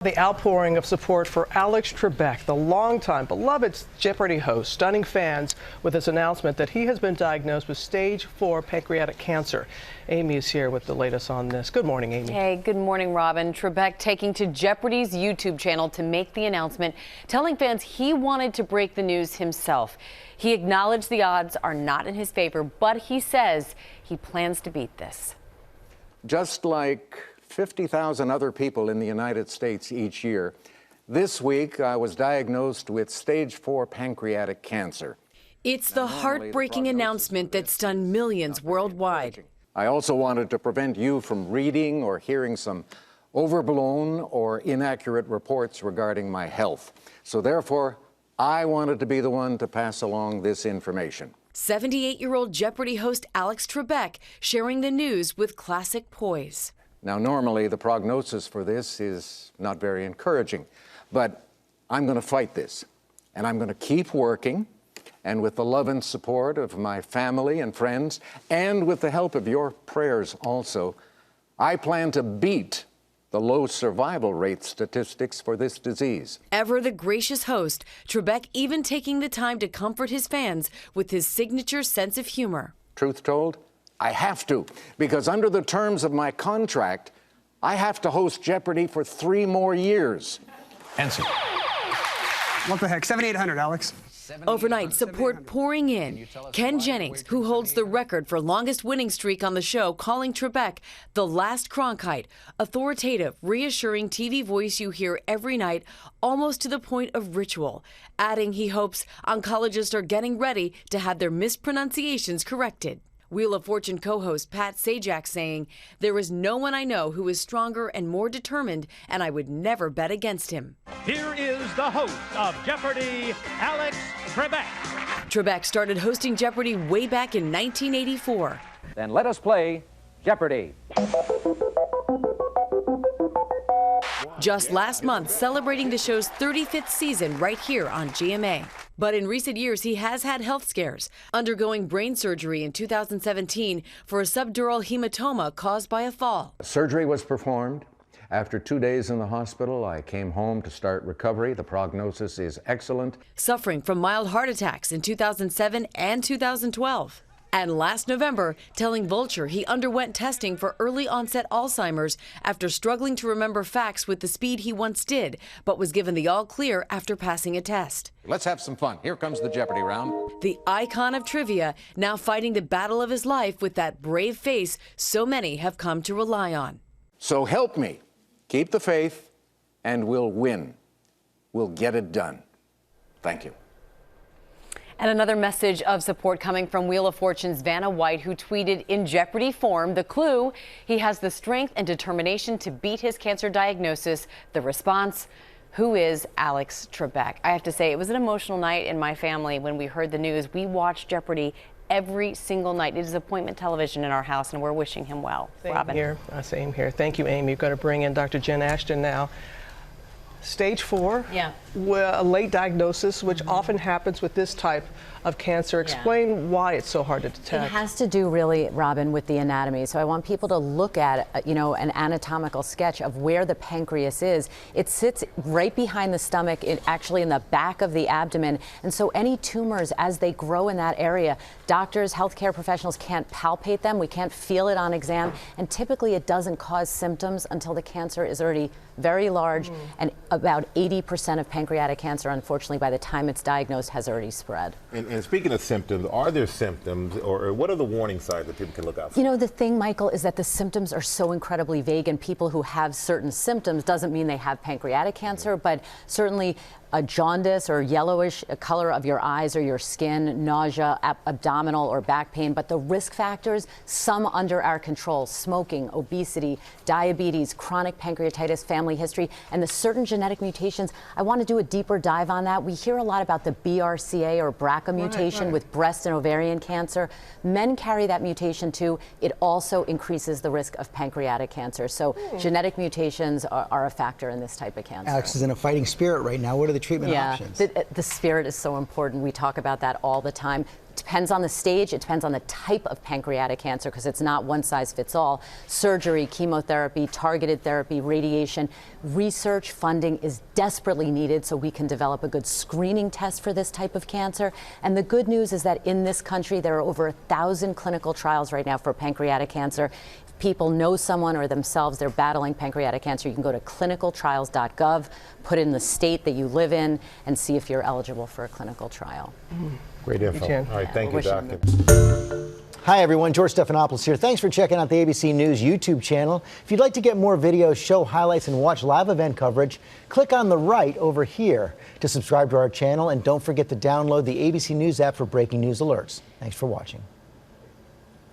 The outpouring of support for Alex Trebek, the longtime beloved Jeopardy host, stunning fans with his announcement that he has been diagnosed with stage 4 pancreatic cancer. Amy is here with the latest on this. Good morning, Amy. Hey, good morning, Robin. Trebek taking to Jeopardy's YouTube channel to make the announcement, telling fans he wanted to break the news himself. He acknowledged the odds are not in his favor, but he says he plans to beat this. Just like 50,000 other people in the United States each year, this week I was diagnosed with stage 4 pancreatic cancer. It's the heartbreaking announcement that stunned millions worldwide. I also wanted to prevent you from reading or hearing some overblown or inaccurate reports regarding my health. So therefore, I wanted to be the one to pass along this information. 78-year-old Jeopardy host Alex Trebek sharing the news with classic poise. Now, normally the prognosis for this is not very encouraging, but I'm going to fight this, and I'm going to keep working, and with the love and support of my family and friends, and with the help of your prayers also, I plan to beat the low survival rate statistics for this disease. Ever the gracious host, Trebek even taking the time to comfort his fans with his signature sense of humor. Truth told, I have to, because under the terms of my contract, I have to host Jeopardy for 3 more years. Answer. What the heck? 7,800, Alex. Overnight, support pouring in. Ken Jennings, who holds the record for longest winning streak on the show, calling Trebek the last Cronkite, authoritative, reassuring TV voice you hear every night, almost to the point of ritual, adding he hopes oncologists are getting ready to have their mispronunciations corrected. Wheel of Fortune co-host Pat Sajak saying, "There is no one I know who is stronger and more determined, and I would never bet against him." Here is the host of Jeopardy, Alex Trebek. Trebek started hosting Jeopardy way back in 1984. Then let us play Jeopardy! Just last month, celebrating the show's 35th season right here on GMA. But in recent years, he has had health scares, undergoing brain surgery in 2017 for a subdural hematoma caused by a fall. Surgery was performed. After 2 days in the hospital, I came home to start recovery. The prognosis is excellent. Suffering from mild heart attacks in 2007 and 2012. And last November, telling Vulture he underwent testing for early onset Alzheimer's after struggling to remember facts with the speed he once did, but was given the all clear after passing a test. Let's have some fun. Here comes the Jeopardy round. The icon of trivia now fighting the battle of his life with that brave face so many have come to rely on. So help me. Keep the faith, and we'll win. We'll get it done. Thank you. And another message of support coming from Wheel of Fortune's Vanna White, who tweeted in Jeopardy form the clue: he has the strength and determination to beat his cancer diagnosis. The response: who is Alex Trebek? I have to say, it was an emotional night in my family when we heard the news. We watched Jeopardy every single night. It is appointment television in our house, and we're wishing him well. Robin. Same here. Thank you, Amy. You've got to bring in Dr. Jen Ashton now. Stage 4, yeah, a late diagnosis, which often happens with this type of cancer. Explain why it's so hard to detect. It has to do really, Robin, with the anatomy. So I want people to look at, an anatomical sketch of where the pancreas is. It sits right behind the stomach, actually in the back of the abdomen. And so any tumors, as they grow in that area, doctors, healthcare professionals can't palpate them. We can't feel it on exam. And typically it doesn't cause symptoms until the cancer is already very large. And about 80% of pancreatic cancer, unfortunately, by the time it's diagnosed, has already spread. And speaking of symptoms, are there symptoms, or what are the warning signs that people can look out for? You know, the thing, Michael, is that the symptoms are so incredibly vague, and people who have certain symptoms doesn't mean they have pancreatic cancer, but certainly a jaundice or yellowish color of your eyes or your skin, nausea, abdominal or back pain. But the risk factors, some under our control: smoking, obesity, diabetes, chronic pancreatitis, family history, and the certain genetic mutations. I want to do a deeper dive on that. We hear a lot about the BRCA or BRCA mutation with breast and ovarian cancer. Men carry that mutation too. It also increases the risk of pancreatic cancer. So genetic mutations are a factor in this type of cancer. Alex is in a fighting spirit right now. What are the treatment options? The spirit is so important. We talk about that all the time. depends on the stage. It depends on the type of pancreatic cancer because it's not one size fits all. Surgery, chemotherapy, targeted therapy, radiation. Research funding is desperately needed so we can develop a good screening test for this type of cancer. And the good news is that in this country, there are over 1,000 clinical trials right now for pancreatic cancer. If people know someone or themselves they're battling pancreatic cancer, you can go to clinicaltrials.gov, put in the state that you live in, and see if you're eligible for a clinical trial. Great info. Jen. All right, thank you, Wishing Doctor. Hi, everyone. George Stephanopoulos here. Thanks for checking out the ABC News YouTube channel. If you'd like to get more videos, show highlights, and watch live event coverage, click on the right over here to subscribe to our channel. And don't forget to download the ABC News app for breaking news alerts. Thanks for watching.